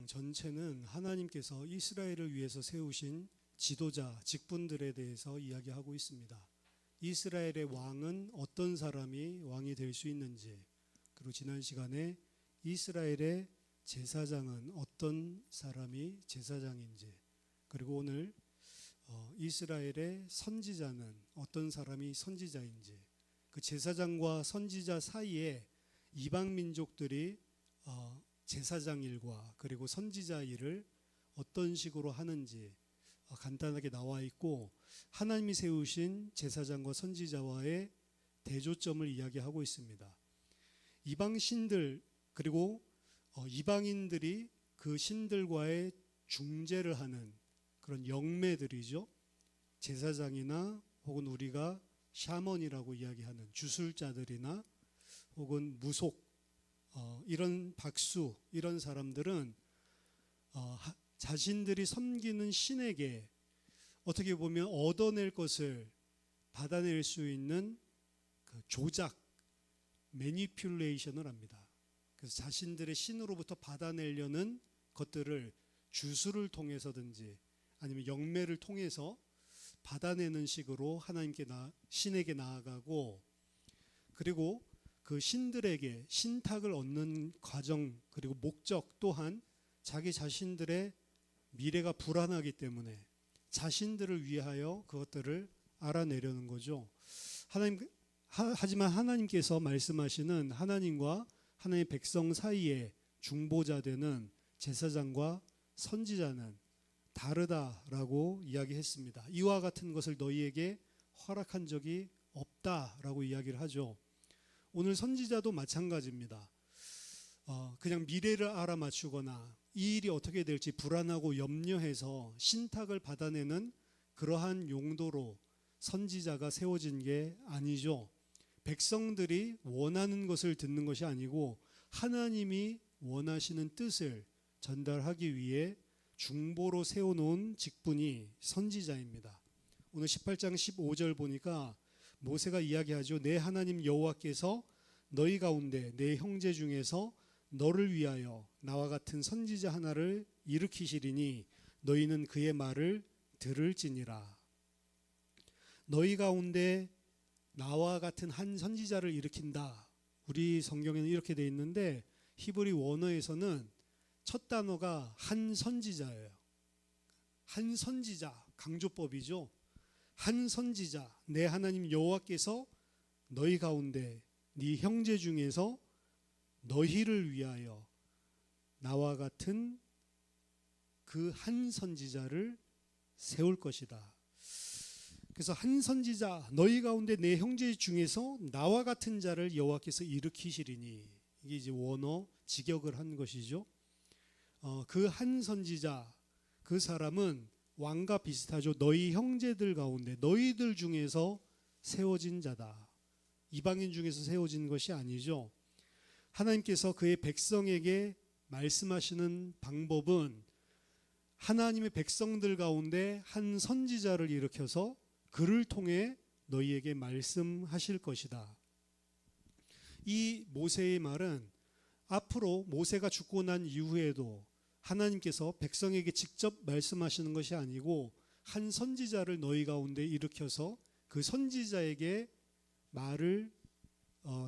전체는 하나님께서 이스라엘을 위해서 세우신 지도자, 직분들에 대해서 이야기하고 있습니다. 이스라엘의 왕은 어떤 사람이 왕이 될 수 있는지, 그리고 지난 시간에 이스라엘의 제사장은 어떤 사람이 제사장인지, 그리고 오늘 이스라엘의 선지자는 어떤 사람이 선지자인지, 그 제사장과 선지자 사이에 이방 민족들이 제사장 일과 그리고 선지자 일을 어떤 식으로 하는지 간단하게 나와 있고, 하나님이 세우신 제사장과 선지자와의 대조점을 이야기하고 있습니다. 이방 신들 그리고 이방인들이 그 신들과의 중재를 하는 그런 영매들이죠. 제사장이나 혹은 우리가 샤먼이라고 이야기하는 주술자들이나 혹은 무속, 이런 박수, 이런 사람들은 자신들이 섬기는 신에게 어떻게 보면 얻어낼 것을 받아낼 수 있는 그 조작, 매니퓰레이션을 합니다. 그래서 자신들의 신으로부터 받아내려는 것들을 주술을 통해서든지 아니면 영매를 통해서 받아내는 식으로 신에게 나아가고, 그리고 그 신들에게 신탁을 얻는 과정 그리고 목적 또한 자기 자신들의 미래가 불안하기 때문에 자신들을 위하여 그것들을 알아내려는 거죠. 하지만 하나님께서 말씀하시는 하나님과 하나님의 백성 사이에 중보자 되는 제사장과 선지자는 다르다라고 이야기했습니다. 이와 같은 것을 너희에게 허락한 적이 없다라고 이야기를 하죠. 오늘 선지자도 마찬가지입니다. 그냥 미래를 알아맞추거나 이 일이 어떻게 될지 불안하고 염려해서 신탁을 받아내는 그러한 용도로 선지자가 세워진 게 아니죠. 백성들이 원하는 것을 듣는 것이 아니고 하나님이 원하시는 뜻을 전달하기 위해 중보로 세워놓은 직분이 선지자입니다. 오늘 18장 15절 보니까 모세가 이야기하죠. 내 하나님 여호와께서 너희 가운데 내 형제 중에서 너를 위하여 나와 같은 선지자 하나를 일으키시리니 너희는 그의 말을 들을지니라. 너희 가운데 나와 같은 한 선지자를 일으킨다. 우리 성경에는 이렇게 돼 있는데 히브리 원어에서는 첫 단어가 한 선지자예요. 한 선지자, 강조법이죠. 한 선지자, 내 하나님 여호와께서 너희 가운데 네 형제 중에서 너희를 위하여 나와 같은 그 한 선지자를 세울 것이다. 그래서 한 선지자, 너희 가운데 내 형제 중에서 나와 같은 자를 여호와께서 일으키시리니, 이게 이제 원어 직역을 한 것이죠. 그 한 선지자, 그 사람은 왕과 비슷하죠. 너희 형제들 가운데, 너희들 중에서 세워진 자다. 이방인 중에서 세워진 것이 아니죠. 하나님께서 그의 백성에게 말씀하시는 방법은 하나님의 백성들 가운데 한 선지자를 일으켜서 그를 통해 너희에게 말씀하실 것이다. 이 모세의 말은 앞으로 모세가 죽고 난 이후에도 하나님께서 백성에게 직접 말씀하시는 것이 아니고 한 선지자를 너희 가운데 일으켜서 그 선지자에게 말을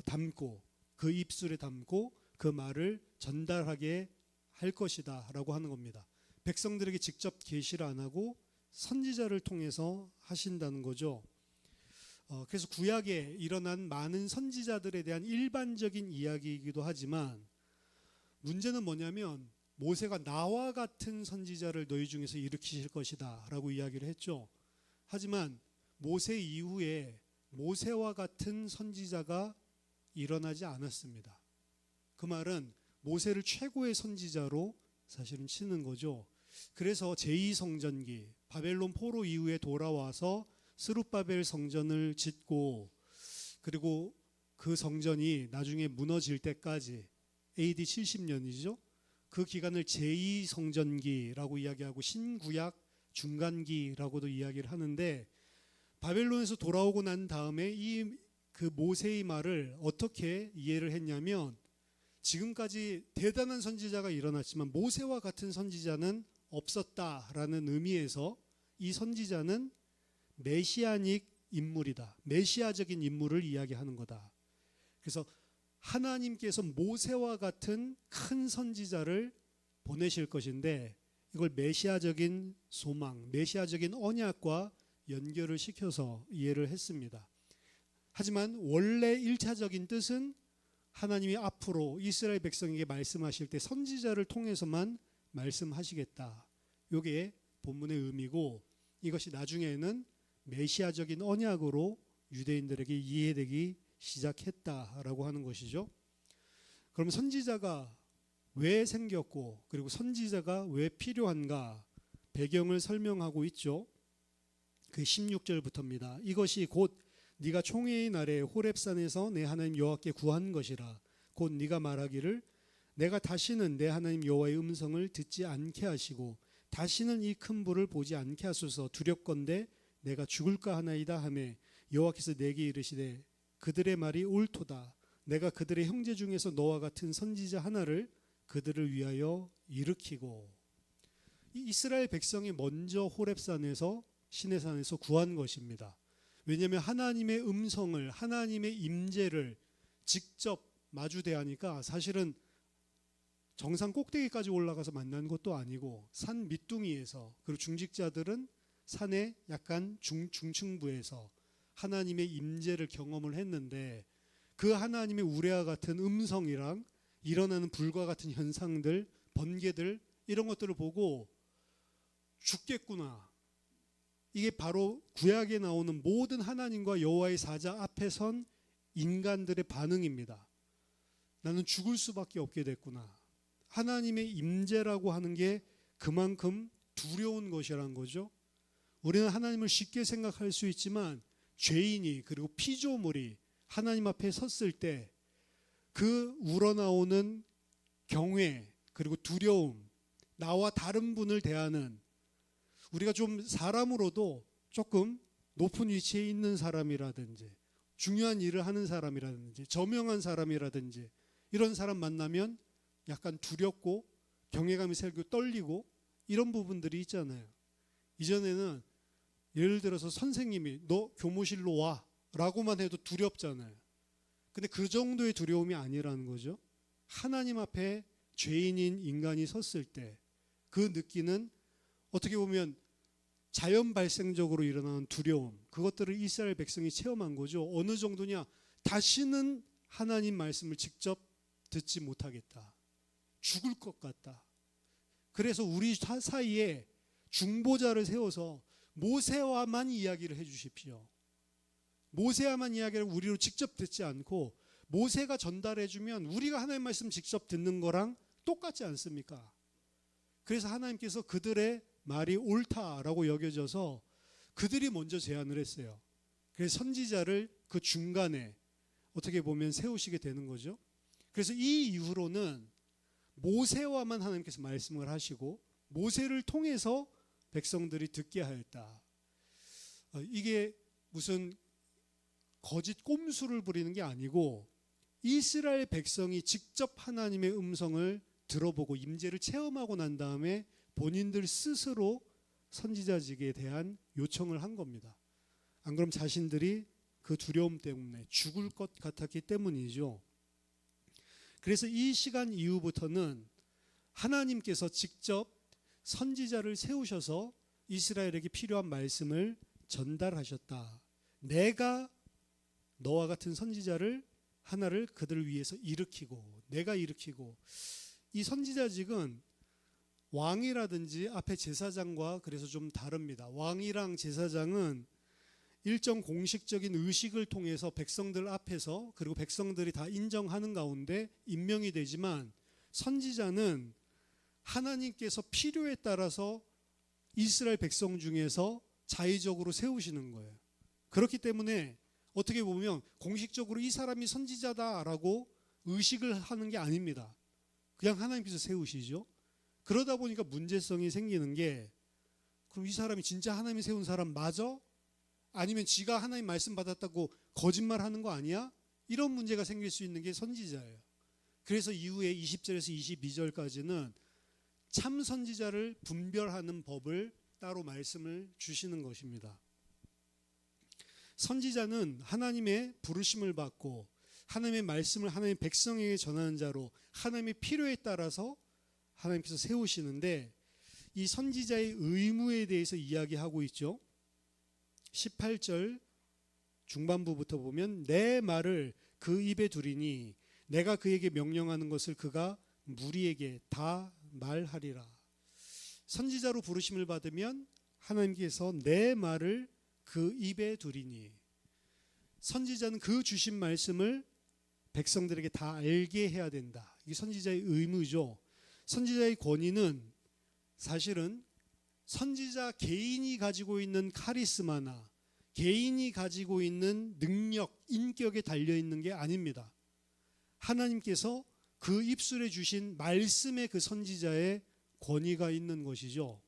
담고 그 입술에 담고 그 말을 전달하게 할 것이다 라고 하는 겁니다. 백성들에게 직접 계시를 안 하고 선지자를 통해서 하신다는 거죠. 그래서 구약에 일어난 많은 선지자들에 대한 일반적인 이야기이기도 하지만 문제는 뭐냐면 모세가 나와 같은 선지자를 너희 중에서 일으키실 것이다 라고 이야기를 했죠. 하지만 모세 이후에 모세와 같은 선지자가 일어나지 않았습니다. 그 말은 모세를 최고의 선지자로 사실은 치는 거죠. 그래서 제2성전기, 바벨론 포로 이후에 돌아와서 스룹바벨 성전을 짓고, 그리고 그 성전이 나중에 무너질 때까지 AD 70년이죠. 그 기간을 제2성전기라고 이야기하고 신구약 중간기라고도 이야기를 하는데, 바벨론에서 돌아오고 난 다음에 그 모세의 말을 어떻게 이해를 했냐면 지금까지 대단한 선지자가 일어났지만 모세와 같은 선지자는 없었다라는 의미에서 이 선지자는 메시아닉 인물이다. 메시아적인 인물을 이야기하는 거다. 그래서 하나님께서 모세와 같은 큰 선지자를 보내실 것인데 이걸 메시아적인 소망, 메시아적인 언약과 연결을 시켜서 이해를 했습니다. 하지만 원래 1차적인 뜻은 하나님이 앞으로 이스라엘 백성에게 말씀하실 때 선지자를 통해서만 말씀하시겠다. 이게 본문의 의미고 이것이 나중에는 메시아적인 언약으로 유대인들에게 이해되기 시작했다라고 하는 것이죠. 그럼 선지자가 왜 생겼고 그리고 선지자가 왜 필요한가 배경을 설명하고 있죠. 그 16절부터입니다. 이것이 곧 네가 총회의 날에 호렙산에서 내 하나님 여호와께 구한 것이라. 곧 네가 말하기를 내가 다시는 내 하나님 여호와의 음성을 듣지 않게 하시고 다시는 이 큰 불을 보지 않게 하소서. 두렵건대 내가 죽을까 하나이다 하매 여호와께서 내게 이르시되 그들의 말이 옳도다. 내가 그들의 형제 중에서 너와 같은 선지자 하나를 그들을 위하여 일으키고. 이스라엘 백성이 먼저 호렙산에서 시내산에서 구한 것입니다. 왜냐하면 하나님의 음성을, 하나님의 임재를 직접 마주 대하니까 사실은 정상 꼭대기까지 올라가서 만난 것도 아니고 산 밑둥이에서, 그리고 중직자들은 산의 약간 중층부에서 하나님의 임재를 경험을 했는데 그 하나님의 우레와 같은 음성이랑 일어나는 불과 같은 현상들, 번개들 이런 것들을 보고 죽겠구나. 이게 바로 구약에 나오는 모든 하나님과 여호와의 사자 앞에 선 인간들의 반응입니다. 나는 죽을 수밖에 없게 됐구나. 하나님의 임재라고 하는 게 그만큼 두려운 것이란 거죠. 우리는 하나님을 쉽게 생각할 수 있지만 죄인이 그리고 피조물이 하나님 앞에 섰을 때 그 우러나오는 경외 그리고 두려움, 나와 다른 분을 대하는, 우리가 좀 사람으로도 조금 높은 위치에 있는 사람이라든지 중요한 일을 하는 사람이라든지 저명한 사람이라든지 이런 사람 만나면 약간 두렵고 경외감이 생기고 떨리고 이런 부분들이 있잖아요. 이전에는 예를 들어서 선생님이 너 교무실로 와 라고만 해도 두렵잖아요. 근데 그 정도의 두려움이 아니라는 거죠. 하나님 앞에 죄인인 인간이 섰을 때 그 느끼는, 어떻게 보면 자연 발생적으로 일어나는 두려움, 그것들을 이스라엘 백성이 체험한 거죠. 어느 정도냐, 다시는 하나님 말씀을 직접 듣지 못하겠다. 죽을 것 같다. 그래서 우리 사이에 중보자를 세워서 모세와만 이야기를 해 주십시오. 모세와만 이야기를 우리로 직접 듣지 않고 모세가 전달해 주면 우리가 하나님 말씀 직접 듣는 거랑 똑같지 않습니까? 그래서 하나님께서 그들의 말이 옳다라고 여겨져서 그들이 먼저 제안을 했어요. 그래서 선지자를 그 중간에 어떻게 보면 세우시게 되는 거죠. 그래서 이 이후로는 모세와만 하나님께서 말씀을 하시고 모세를 통해서 백성들이 듣게 하였다. 이게 무슨 거짓 꼼수를 부리는 게 아니고 이스라엘 백성이 직접 하나님의 음성을 들어보고 임재를 체험하고 난 다음에 본인들 스스로 선지자직에 대한 요청을 한 겁니다. 안 그럼 자신들이 그 두려움 때문에 죽을 것 같았기 때문이죠. 그래서 이 시간 이후부터는 하나님께서 직접 선지자를 세우셔서 이스라엘에게 필요한 말씀을 전달하셨다. 내가 너와 같은 선지자를 하나를 그들을 위해서 일으키고, 내가 일으키고, 이 선지자직은 왕이라든지 앞에 제사장과 그래서 좀 다릅니다. 왕이랑 제사장은 일정 공식적인 의식을 통해서 백성들 앞에서, 그리고 백성들이 다 인정하는 가운데 임명이 되지만 선지자는 하나님께서 필요에 따라서 이스라엘 백성 중에서 자의적으로 세우시는 거예요. 그렇기 때문에 어떻게 보면 공식적으로 이 사람이 선지자다라고 의식을 하는 게 아닙니다. 그냥 하나님께서 세우시죠. 그러다 보니까 문제성이 생기는 게, 그럼 이 사람이 진짜 하나님이 세운 사람 맞아? 아니면 지가 하나님 말씀 받았다고 거짓말하는 거 아니야? 이런 문제가 생길 수 있는 게 선지자예요. 그래서 이후에 20절에서 22절까지는 참 선지자를 분별하는 법을 따로 말씀을 주시는 것입니다. 선지자는 하나님의 부르심을 받고 하나님의 말씀을 하나님의 백성에게 전하는 자로 하나님의 필요에 따라서 하나님께서 세우시는데, 이 선지자의 의무에 대해서 이야기하고 있죠. 18절 중반부부터 보면 내 말을 그 입에 두리니 내가 그에게 명령하는 것을 그가 무리에게 다 말하리라. 선지자로 부르심을 받으면 하나님께서 내 말을 그 입에 두리니, 선지자는 그 주신 말씀을 백성들에게 다 알게 해야 된다. 이게 선지자의 의무죠. 선지자의 권위는 사실은 선지자 개인이 가지고 있는 카리스마나 개인이 가지고 있는 능력, 인격에 달려있는 게 아닙니다. 하나님께서 그 입술에 주신 말씀에 그 선지자의 권위가 있는 것이죠.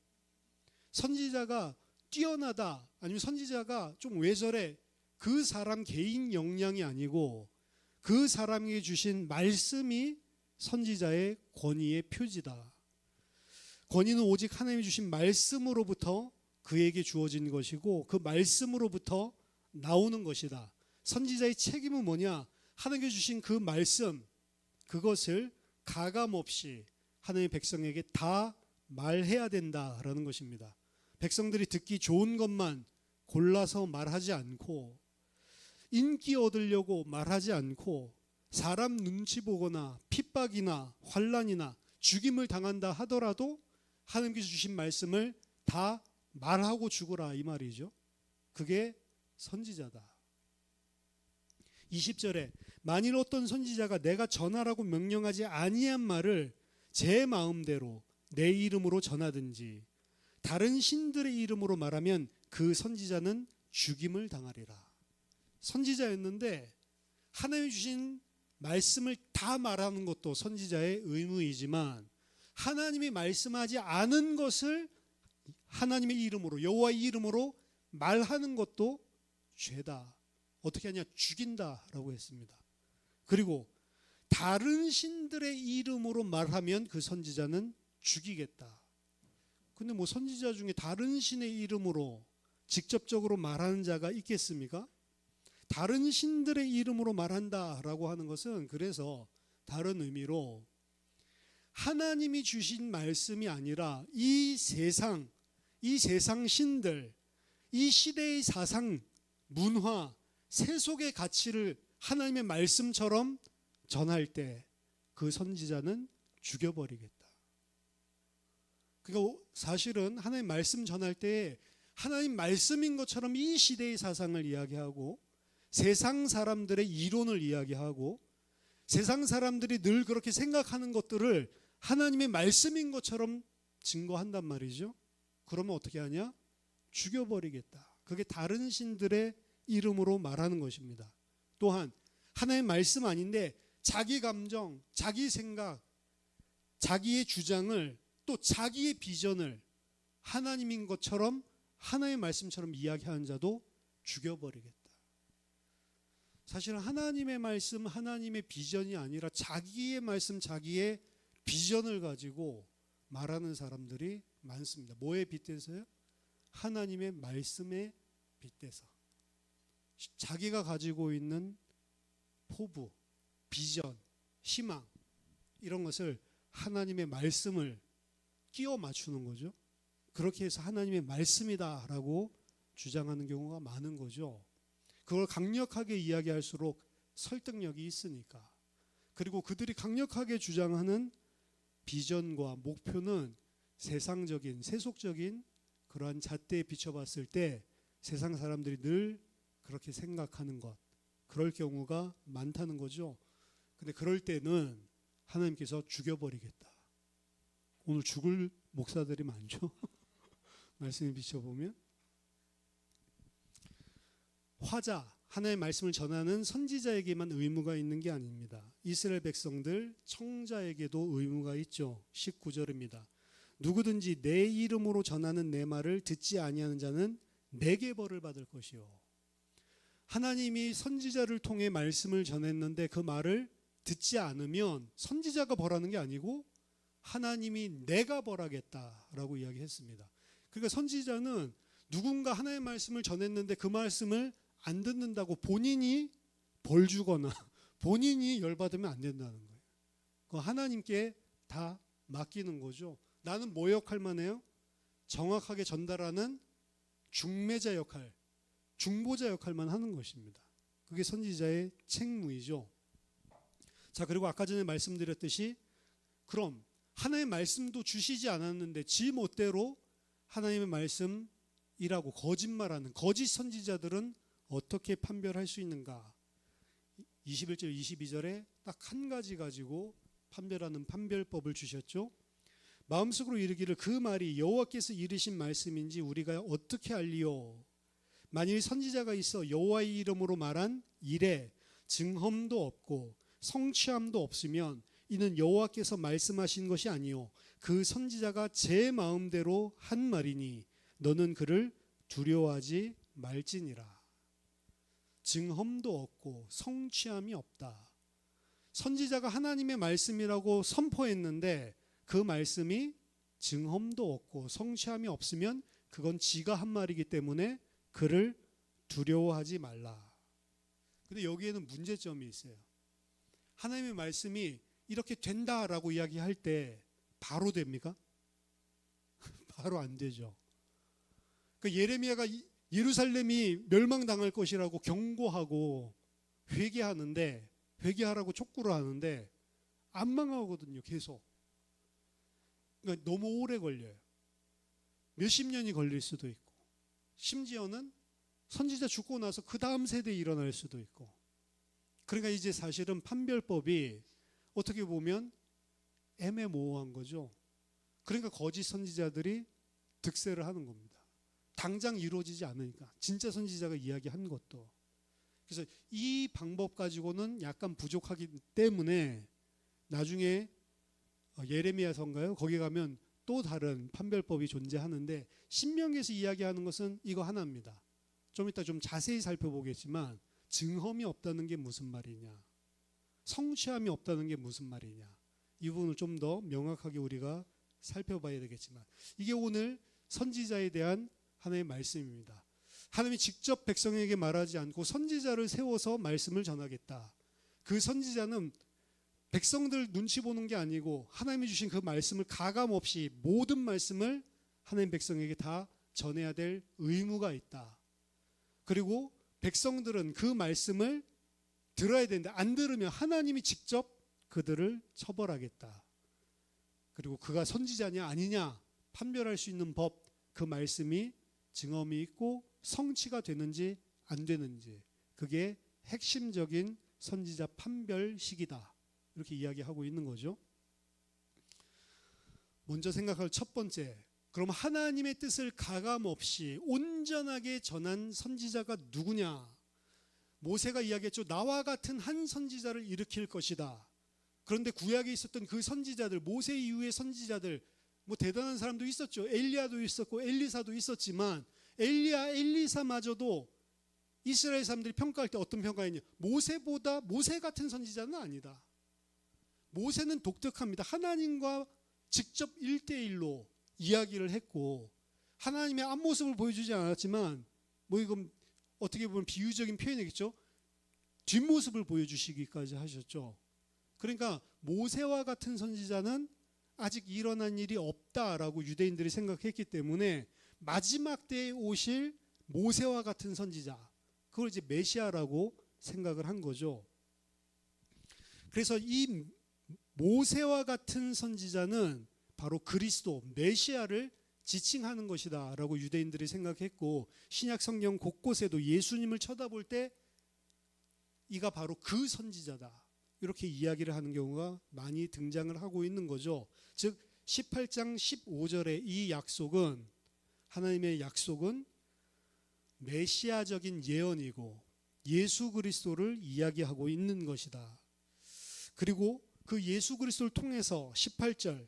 선지자가 뛰어나다, 아니면 선지자가 좀 왜 저래, 그 사람 개인 역량이 아니고 그 사람에게 주신 말씀이 선지자의 권위의 표지다. 권위는 오직 하나님이 주신 말씀으로부터 그에게 주어진 것이고 그 말씀으로부터 나오는 것이다. 선지자의 책임은 뭐냐? 하나님께 주신 그 말씀, 그것을 가감없이 하나님의 백성에게 다 말해야 된다라는 것입니다. 백성들이 듣기 좋은 것만 골라서 말하지 않고, 인기 얻으려고 말하지 않고, 사람 눈치 보거나 핍박이나 환난이나 죽임을 당한다 하더라도 하나님께서 주신 말씀을 다 말하고 죽으라, 이 말이죠. 그게 선지자다. 20절에 만일 어떤 선지자가 내가 전하라고 명령하지 아니한 말을 제 마음대로 내 이름으로 전하든지 다른 신들의 이름으로 말하면 그 선지자는 죽임을 당하리라. 선지자였는데 하나님이 주신 말씀을 다 말하는 것도 선지자의 의무이지만, 하나님이 말씀하지 않은 것을 하나님의 이름으로, 여호와의 이름으로 말하는 것도 죄다. 어떻게 하냐? 죽인다라고 했습니다. 그리고 다른 신들의 이름으로 말하면 그 선지자는 죽이겠다. 근데 뭐 선지자 중에 다른 신의 이름으로 직접적으로 말하는 자가 있겠습니까? 다른 신들의 이름으로 말한다라고 하는 것은 그래서 다른 의미로 하나님이 주신 말씀이 아니라 이 세상 신들, 이 시대의 사상, 문화, 세속의 가치를 하나님의 말씀처럼 전할 때 그 선지자는 죽여버리겠다. 그러니까 사실은 하나님 말씀 전할 때 하나님 말씀인 것처럼 이 시대의 사상을 이야기하고 세상 사람들의 이론을 이야기하고 세상 사람들이 늘 그렇게 생각하는 것들을 하나님의 말씀인 것처럼 증거한단 말이죠. 그러면 어떻게 하냐? 죽여버리겠다. 그게 다른 신들의 이름으로 말하는 것입니다. 또한 하나님의 말씀 아닌데 자기 감정, 자기 생각, 자기의 주장을, 또 자기의 비전을 하나님인 것처럼 하나님의 말씀처럼 이야기하는 자도 죽여버리겠다. 사실 하나님의 말씀, 하나님의 비전이 아니라 자기의 말씀, 자기의 비전을 가지고 말하는 사람들이 많습니다. 뭐에 빗대서요? 하나님의 말씀에 빗대서. 자기가 가지고 있는 포부, 비전, 희망, 이런 것을 하나님의 말씀을 끼워 맞추는 거죠. 그렇게 해서 하나님의 말씀이다라고 주장하는 경우가 많은 거죠. 그걸 강력하게 이야기할수록 설득력이 있으니까. 그리고 그들이 강력하게 주장하는 비전과 목표는 세상적인, 세속적인 그러한 잣대에 비춰봤을 때 세상 사람들이 늘 그렇게 생각하는 것, 그럴 경우가 많다는 거죠. 근데 그럴 때는 하나님께서 죽여버리겠다. 오늘 죽을 목사들이 많죠. 말씀에 비춰보면. 화자, 하나님의 말씀을 전하는 선지자에게만 의무가 있는 게 아닙니다. 이스라엘 백성들 청자에게도 의무가 있죠. 19절입니다. 누구든지 내 이름으로 전하는 내 말을 듣지 아니하는 자는 내게 벌을 받을 것이요. 하나님이 선지자를 통해 말씀을 전했는데 그 말을 듣지 않으면 선지자가 벌하는 게 아니고 하나님이 내가 벌하겠다라고 이야기했습니다. 그러니까 선지자는 누군가 하나님의 말씀을 전했는데 그 말씀을 안 듣는다고 본인이 벌 주거나 본인이 열받으면 안 된다는 거예요. 그 하나님께 다 맡기는 거죠. 나는 뭐 역할만 해요? 정확하게 전달하는 중매자 역할, 중보자 역할만 하는 것입니다. 그게 선지자의 책무이죠. 자, 그리고 아까 전에 말씀드렸듯이 그럼 하나님의 말씀도 주시지 않았는데 지 멋대로 하나님의 말씀이라고 거짓말하는 거짓 선지자들은 어떻게 판별할 수 있는가? 21절 22절에 딱 한 가지 가지고 판별하는 판별법을 주셨죠. 마음속으로 이르기를 그 말이 여호와께서 이르신 말씀인지 우리가 어떻게 알리요? 만일 선지자가 있어 여호와의 이름으로 말한 일에 증험도 없고 성취함도 없으면 이는 여호와께서 말씀하신 것이 아니요 그 선지자가 제 마음대로 한 말이니 너는 그를 두려워하지 말지니라. 증험도 없고 성취함이 없다. 선지자가 하나님의 말씀이라고 선포했는데 그 말씀이 증험도 없고 성취함이 없으면 그건 지가 한 말이기 때문에 그를 두려워하지 말라. 근데 여기에는 문제점이 있어요. 하나님의 말씀이 이렇게 된다라고 이야기할 때 바로 됩니까? 바로 안 되죠. 그러니까 예레미야가 예루살렘이 멸망당할 것이라고 경고하고 회개하라고 촉구를 하는데 안 망하거든요. 계속. 그러니까 너무 오래 걸려요. 몇십 년이 걸릴 수도 있고 심지어는 선지자 죽고 나서 그 다음 세대에 일어날 수도 있고. 그러니까 이제 사실은 판별법이 어떻게 보면 애매모호한 거죠. 그러니까 거짓 선지자들이 득세를 하는 겁니다. 당장 이루어지지 않으니까 진짜 선지자가 이야기한 것도. 그래서 이 방법 가지고는 약간 부족하기 때문에 나중에 예레미야서인가요? 거기 가면 또 다른 판별법이 존재하는데 신명기에서 이야기하는 것은 이거 하나입니다. 좀 이따 좀 자세히 살펴보겠지만 증험이 없다는 게 무슨 말이냐, 성취함이 없다는 게 무슨 말이냐, 이 부분을 좀 더 명확하게 우리가 살펴봐야 되겠지만 이게 오늘 선지자에 대한 하나님의 말씀입니다. 하나님이 직접 백성에게 말하지 않고 선지자를 세워서 말씀을 전하겠다. 그 선지자는 백성들 눈치 보는 게 아니고 하나님이 주신 그 말씀을 가감없이 모든 말씀을 하나님 백성에게 다 전해야 될 의무가 있다. 그리고 백성들은 그 말씀을 들어야 되는데 안 들으면 하나님이 직접 그들을 처벌하겠다. 그리고 그가 선지자냐 아니냐 판별할 수 있는 법, 그 말씀이 증언이 있고 성취가 되는지 안 되는지, 그게 핵심적인 선지자 판별식이다. 이렇게 이야기하고 있는 거죠. 먼저 생각할 첫 번째, 그럼 하나님의 뜻을 가감없이 온전하게 전한 선지자가 누구냐? 모세가 이야기했죠. 나와 같은 한 선지자를 일으킬 것이다. 그런데 구약에 있었던 그 선지자들, 모세 이후의 선지자들, 뭐 대단한 사람도 있었죠. 엘리야도 있었고 엘리사도 있었지만 엘리야, 엘리사마저도 이스라엘 사람들이 평가할 때 어떤 평가했냐? 모세보다 모세 같은 선지자는 아니다. 모세는 독특합니다. 하나님과 직접 1대1로 이야기를 했고 하나님의 앞모습을 보여주지 않았지만 뭐 이건 어떻게 보면 비유적인 표현이겠죠. 뒷모습을 보여주시기까지 하셨죠. 그러니까 모세와 같은 선지자는 아직 일어난 일이 없다라고 유대인들이 생각했기 때문에 마지막 때에 오실 모세와 같은 선지자, 그걸 이제 메시아라고 생각을 한 거죠. 그래서 이 모세와 같은 선지자는 바로 그리스도, 메시아를 지칭하는 것이다 라고 유대인들이 생각했고 신약 성경 곳곳에도 예수님을 쳐다볼 때 이가 바로 그 선지자다 이렇게 이야기를 하는 경우가 많이 등장을 하고 있는 거죠. 즉 18장 15절의 이 약속은, 하나님의 약속은 메시아적인 예언이고 예수 그리스도를 이야기하고 있는 것이다. 그리고 그 예수 그리스도를 통해서 18절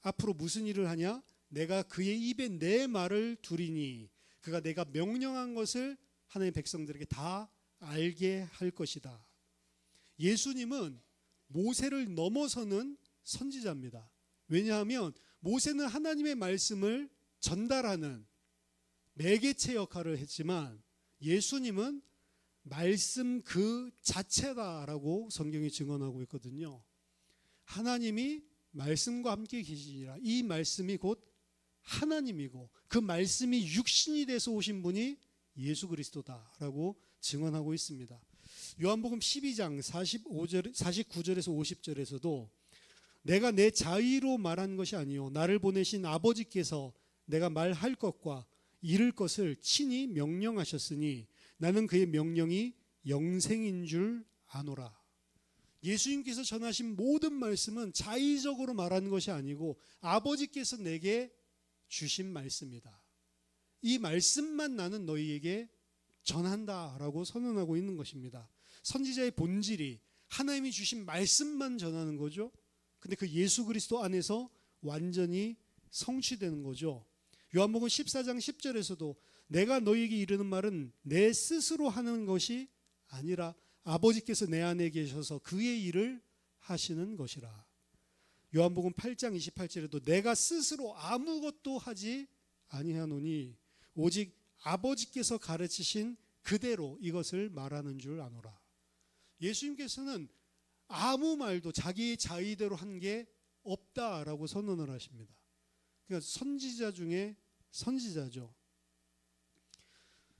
앞으로 무슨 일을 하냐? 내가 그의 입에 내 말을 두리니 그가 내가 명령한 것을 하나님의 백성들에게 다 알게 할 것이다. 예수님은 모세를 넘어서는 선지자입니다. 왜냐하면 모세는 하나님의 말씀을 전달하는 매개체 역할을 했지만 예수님은 말씀 그 자체다라고 성경이 증언하고 있거든요. 하나님이 말씀과 함께 계시니라. 이 말씀이 곧 하나님이고 그 말씀이 육신이 돼서 오신 분이 예수 그리스도다라고 증언하고 있습니다. 요한복음 12장 49절에서 50절에서도 내가 내 자의로 말한 것이 아니요 나를 보내신 아버지께서 내가 말할 것과 이룰 것을 친히 명령하셨으니 나는 그의 명령이 영생인 줄 아노라. 예수님께서 전하신 모든 말씀은 자의적으로 말하는 것이 아니고 아버지께서 내게 주신 말씀이다. 이 말씀만 나는 너희에게 전한다라고 선언하고 있는 것입니다. 선지자의 본질이 하나님이 주신 말씀만 전하는 거죠. 근데 그 예수 그리스도 안에서 완전히 성취되는 거죠. 요한복음 14장 10절에서도 내가 너희에게 이르는 말은 내 스스로 하는 것이 아니라 아버지께서 내 안에 계셔서 그의 일을 하시는 것이라. 요한복음 8장 28절에도 내가 스스로 아무것도 하지 아니하노니 오직 아버지께서 가르치신 그대로 이것을 말하는 줄 아노라. 예수님께서는 아무 말도 자기 자의대로 한 게 없다라고 선언을 하십니다. 그러니까 선지자 중에 선지자죠.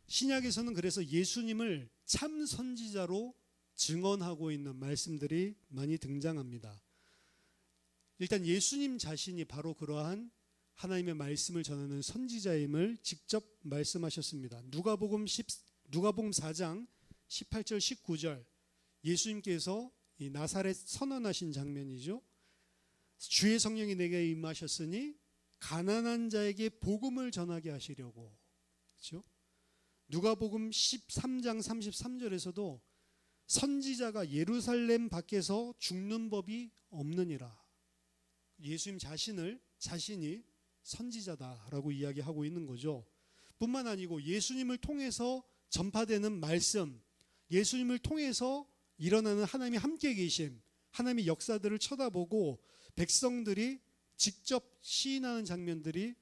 신약에서는 그래서 예수님을 참 선지자로 증언하고 있는 말씀들이 많이 등장합니다. 일단 예수님 자신이 바로 그러한 하나님의 말씀을 전하는 선지자임을 직접 말씀하셨습니다. 누가복음 4장 18절 19절 예수님께서 이 나사렛 선언하신 장면이죠. 주의 성령이 내게 임하셨으니 가난한 자에게 복음을 전하게 하시려고. 그렇죠? 누가복음 13장 33절에서도 선지자가 예루살렘 밖에서 죽는 법이 없느니라. 예수님 자신이 선지자다라고 이야기하고 있는 거죠. 뿐만 아니고 예수님을 통해서 전파되는 말씀, 예수님을 통해서 일어나는 하나님이 함께 계심, 하나님의 역사들을 쳐다보고 백성들이 직접 시인하는 장면들이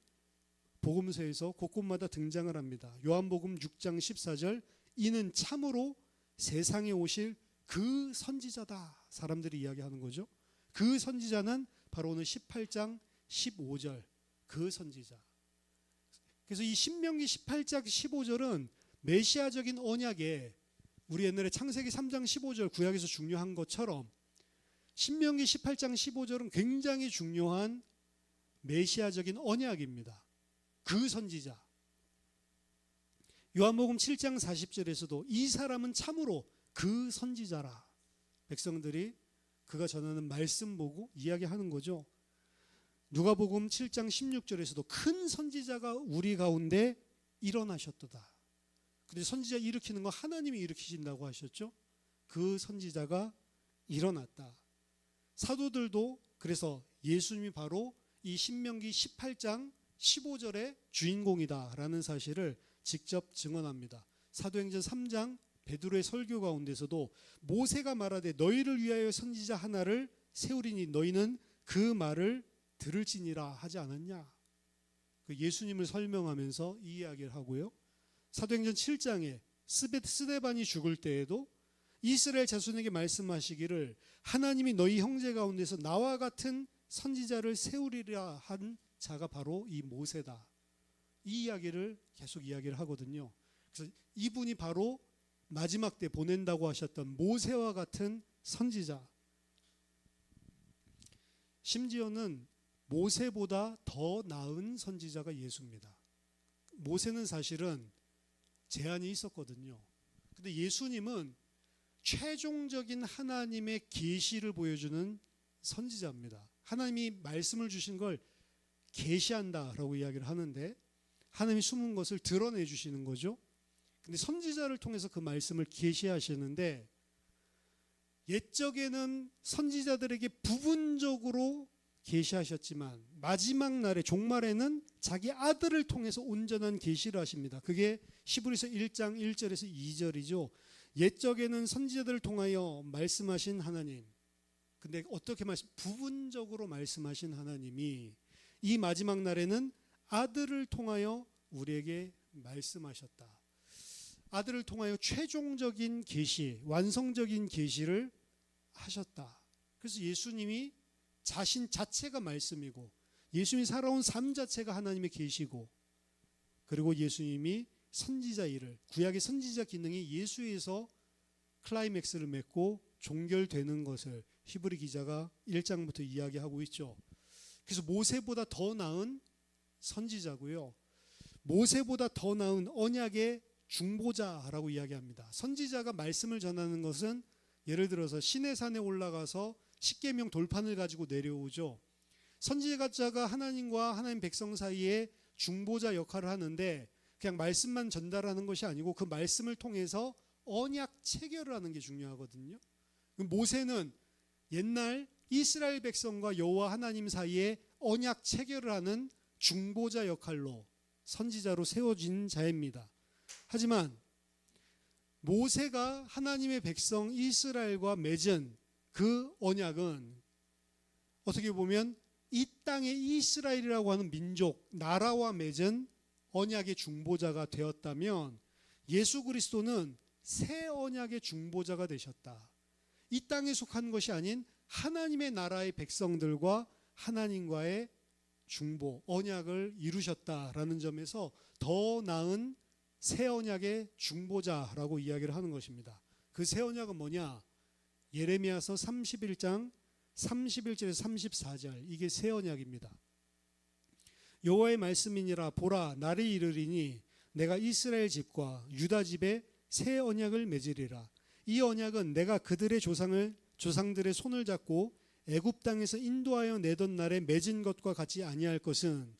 복음서에서 곳곳마다 등장을 합니다. 요한복음 6장 14절 이는 참으로 세상에 오실 그 선지자다. 사람들이 이야기하는 거죠. 그 선지자는 바로 오늘 18장 15절 그 선지자. 그래서 이 신명기 18장 15절은 메시아적인 언약에 우리 옛날에 창세기 3장 15절 구약에서 중요한 것처럼 신명기 18장 15절은 굉장히 중요한 메시아적인 언약입니다. 그 선지자. 요한복음 7장 40절에서도 이 사람은 참으로 그 선지자라. 백성들이 그가 전하는 말씀 보고 이야기하는 거죠. 누가복음 7장 16절에서도 큰 선지자가 우리 가운데 일어나셨도다. 근데 선지자 일으키는 거 하나님이 일으키신다고 하셨죠. 그 선지자가 일어났다. 사도들도 그래서 예수님이 바로 이 신명기 18장 15절의 주인공이다라는 사실을 직접 증언합니다. 사도행전 3장 베드로의 설교 가운데서도 모세가 말하되 너희를 위하여 선지자 하나를 세우리니 너희는 그 말을 들을지니라 하지 않았냐. 그 예수님을 설명하면서 이 이야기를 하고요. 사도행전 7장에 스데반이 죽을 때에도 이스라엘 자손에게 말씀하시기를 하나님이 너희 형제 가운데서 나와 같은 선지자를 세우리라 한 자가 바로 이 모세다. 이 이야기를 계속 이야기를 하거든요. 그래서 이분이 바로 마지막 때 보낸다고 하셨던 모세와 같은 선지자. 심지어는 모세보다 더 나은 선지자가 예수입니다. 모세는 사실은 제한이 있었거든요. 근데 예수님은 최종적인 하나님의 계시를 보여주는 선지자입니다. 하나님이 말씀을 주신 걸 계시한다라고 이야기를 하는데 하나님이 숨은 것을 드러내 주시는 거죠. 근데 선지자를 통해서 그 말씀을 계시하시는데 옛적에는 선지자들에게 부분적으로 계시하셨지만 마지막 날에 종말에는 자기 아들을 통해서 온전한 계시를 하십니다. 그게 히브리서 1장 1절에서 2절이죠. 옛적에는 선지자들을 통하여 말씀하신 하나님, 근데 어떻게 부분적으로 말씀하신 하나님이 이 마지막 날에는 아들을 통하여 우리에게 말씀하셨다. 아들을 통하여 최종적인 계시, 완성적인 계시를 하셨다. 그래서 예수님이 자신 자체가 말씀이고 예수님이 살아온 삶 자체가 하나님의 계시고, 그리고 예수님이 선지자 일을, 구약의 선지자 기능이 예수에서 클라이맥스를 맺고 종결되는 것을 히브리 기자가 1장부터 이야기하고 있죠. 그래서 모세보다 더 나은 선지자고요, 모세보다 더 나은 언약의 중보자라고 이야기합니다. 선지자가 말씀을 전하는 것은 예를 들어서 시내산에 올라가서 십계명 돌판을 가지고 내려오죠. 선지자가 하나님과 하나님 백성 사이에 중보자 역할을 하는데 그냥 말씀만 전달하는 것이 아니고 그 말씀을 통해서 언약 체결을 하는 게 중요하거든요. 모세는 옛날 이스라엘 백성과 여호와 하나님 사이에 언약 체결을 하는 중보자 역할로 선지자로 세워진 자입니다. 하지만 모세가 하나님의 백성 이스라엘과 맺은 그 언약은 어떻게 보면 이 땅의 이스라엘이라고 하는 민족, 나라와 맺은 언약의 중보자가 되었다면, 예수 그리스도는 새 언약의 중보자가 되셨다. 이 땅에 속한 것이 아닌 하나님의 나라의 백성들과 하나님과의 중보, 언약을 이루셨다라는 점에서 더 나은 새 언약의 중보자라고 이야기를 하는 것입니다. 그 새 언약은 뭐냐? 예레미야서 31장 31절에서 34절, 이게 새 언약입니다. 여호와의 말씀이니라. 보라, 날이 이르리니 내가 이스라엘 집과 유다 집에 새 언약을 맺으리라. 이 언약은 내가 그들의 조상들의 손을 잡고 애굽 땅에서 인도하여 내던 날에 맺은 것과 같이 아니할 것은,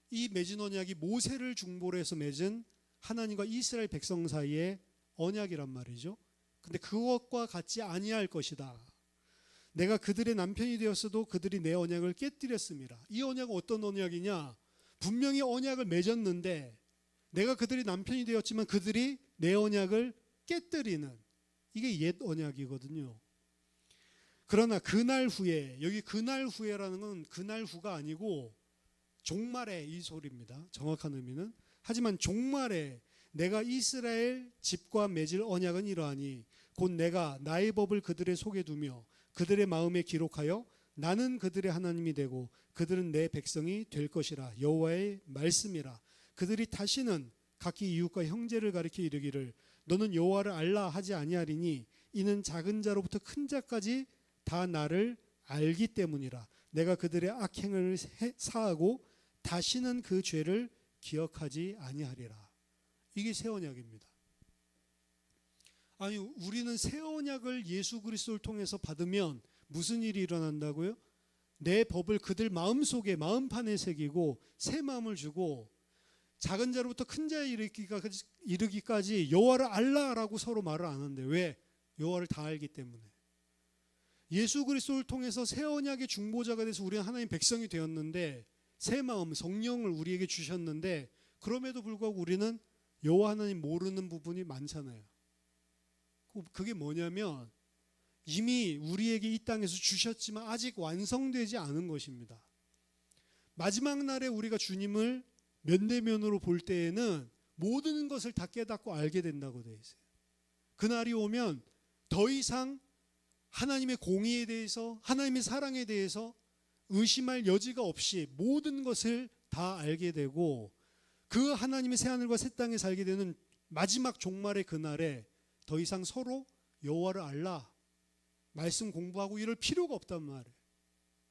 이 맺은 언약이 모세를 중보로 해서 맺은 하나님과 이스라엘 백성 사이의 언약이란 말이죠. 근데 그것과 같지 아니할 것이다. 내가 그들의 남편이 되었어도 그들이 내 언약을 깨뜨렸습니다. 이 언약은 어떤 언약이냐? 분명히 언약을 맺었는데 내가 그들이 남편이 되었지만 그들이 내 언약을 깨뜨리는, 이게 옛 언약이거든요. 그러나 그날 후에, 여기 그날 후에라는 건 그날 후가 아니고 종말에 이 소리입니다. 정확한 의미는. 하지만 종말에 내가 이스라엘 집과 맺을 언약은 이러하니 곧 내가 나의 법을 그들의 속에 두며 그들의 마음에 기록하여 나는 그들의 하나님이 되고 그들은 내 백성이 될 것이라. 여호와의 말씀이라. 그들이 다시는 각기 이웃과 형제를 가리켜 이르기를 너는 여호와를 알라 하지 아니하리니 이는 작은 자로부터 큰 자까지 다 나를 알기 때문이라. 내가 그들의 악행을 사하고 다시는 그 죄를 기억하지 아니하리라. 이게 새 언약입니다. 아니, 우리는 새 언약을 예수 그리스도를 통해서 받으면 무슨 일이 일어난다고요? 내 법을 그들 마음속에, 마음판에 새기고 새 마음을 주고 작은 자로부터 큰 자에 이르기까지 여호와를 알라라고 서로 말을 안 하는데, 왜? 여호와를 다 알기 때문에. 예수 그리스도를 통해서 새 언약의 중보자가 돼서 우리는 하나님 백성이 되었는데, 새 마음, 성령을 우리에게 주셨는데, 그럼에도 불구하고 우리는 여호와 하나님 모르는 부분이 많잖아요. 그게 뭐냐면 이미 우리에게 이 땅에서 주셨지만 아직 완성되지 않은 것입니다. 마지막 날에 우리가 주님을 면대면으로 볼 때에는 모든 것을 다 깨닫고 알게 된다고 되어 있어요. 그날이 오면 더 이상 하나님의 공의에 대해서, 하나님의 사랑에 대해서 의심할 여지가 없이 모든 것을 다 알게 되고, 그 하나님의 새하늘과 새 땅에 살게 되는 마지막 종말의 그날에 더 이상 서로 여호와를 알라, 말씀 공부하고 이럴 필요가 없단 말이에요.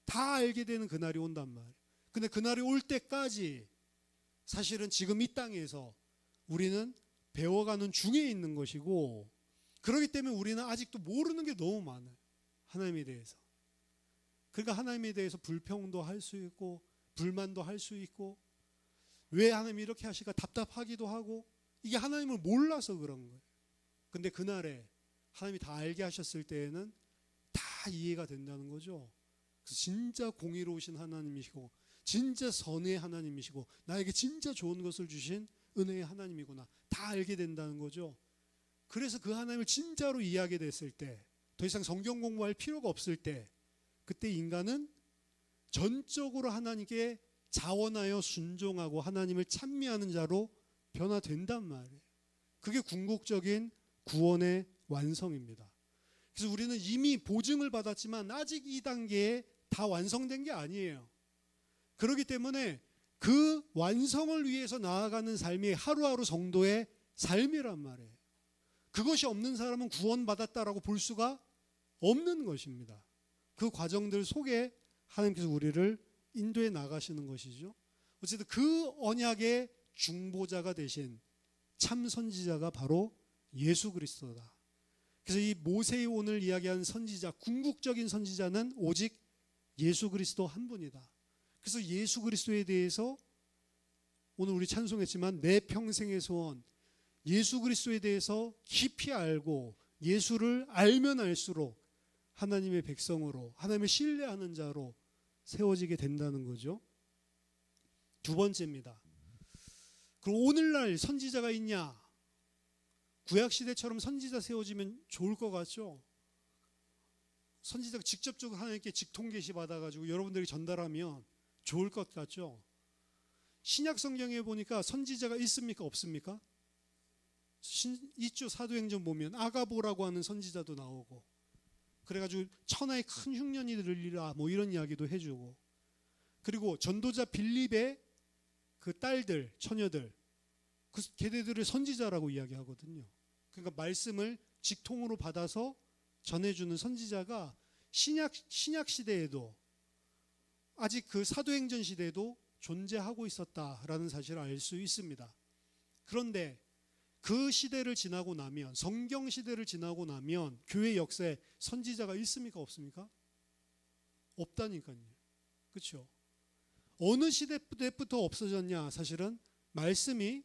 다 알게 되는 그날이 온단 말이에요. 근데 그날이 올 때까지 사실은 지금 이 땅에서 우리는 배워가는 중에 있는 것이고, 그렇기 때문에 우리는 아직도 모르는 게 너무 많아요. 하나님에 대해서. 그러니까 하나님에 대해서 불평도 할 수 있고 불만도 할 수 있고, 왜 하나님이 이렇게 하실까 답답하기도 하고, 이게 하나님을 몰라서 그런 거예요. 근데 그날에 하나님이 다 알게 하셨을 때에는 다 이해가 된다는 거죠. 그래서 진짜 공의로우신 하나님이시고 진짜 선의 하나님이시고 나에게 진짜 좋은 것을 주신 은혜의 하나님이구나, 다 알게 된다는 거죠. 그래서 그 하나님을 진짜로 이해하게 됐을 때, 더 이상 성경 공부할 필요가 없을 때, 그때 인간은 전적으로 하나님께 자원하여 순종하고 하나님을 찬미하는 자로 변화된단 말이에요. 그게 궁극적인 구원의 완성입니다. 그래서 우리는 이미 보증을 받았지만 아직 이 단계에 다 완성된 게 아니에요. 그렇기 때문에 그 완성을 위해서 나아가는 삶이 하루하루 성도의 삶이란 말이에요. 그것이 없는 사람은 구원받았다라고 볼 수가 없는 것입니다. 그 과정들 속에 하나님께서 우리를 인도해 나가시는 것이죠. 어쨌든 그 언약의 중보자가 되신 참 선지자가 바로 예수 그리스도다. 그래서 이 모세의 오늘 이야기한 선지자, 궁극적인 선지자는 오직 예수 그리스도 한 분이다. 그래서 예수 그리스도에 대해서 오늘 우리 찬송했지만 내 평생의 소원, 예수 그리스도에 대해서 깊이 알고 예수를 알면 알수록 하나님의 백성으로, 하나님을 신뢰하는 자로 세워지게 된다는 거죠. 두 번째입니다. 그럼 오늘날 선지자가 있냐? 구약시대처럼 선지자 세워지면 좋을 것 같죠? 선지자가 직접적으로 하나님께 직통 계시 받아가지고 여러분들이 전달하면 좋을 것 같죠? 신약 성경에 보니까 선지자가 있습니까? 없습니까? 있죠. 사도행전 보면 아가보라고 하는 선지자도 나오고, 그래가지고 천하의 큰 흉년이 들리라 뭐 이런 이야기도 해주고, 그리고 전도자 빌립의 그 딸들, 처녀들, 그 걔네들을 선지자라고 이야기하거든요. 그러니까 말씀을 직통으로 받아서 전해주는 선지자가 신약 시대에도, 아직 그 사도행전 시대에도 존재하고 있었다라는 사실을 알 수 있습니다. 그런데 그 시대를 지나고 나면, 성경 시대를 지나고 나면 교회 역사에 선지자가 있습니까? 없습니까? 없다니까요. 그렇죠? 어느 시대 때부터 없어졌냐? 사실은 말씀이